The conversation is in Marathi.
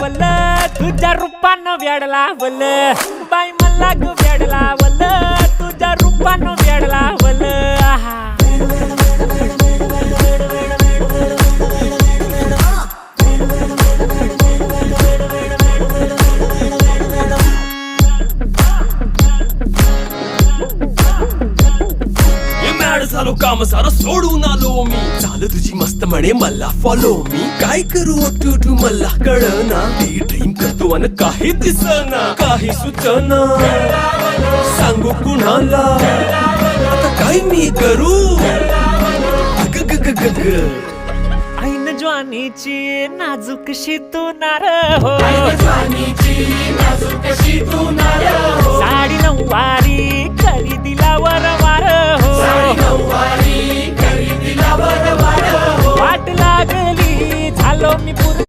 वल तुझ्या रूपानं वेडला वल बाई मला ग वेडला वल तुझ्या रूपानं वेडला वल आहा झालो काम सारा सोडून आलो मी झालं तुझी मस्त म्हणे मला फॉलो मी काय करू टू मला कळना ती ड्रीम करतो आणि काही दिसना काही सुचना सांगू कुणाला आता काय मी करू ऐन ज्वानीची नाजूकशी तू नार हो साडी नऊवारी करी दिला वरवार हो वाट लागली झालो मी पूर्ण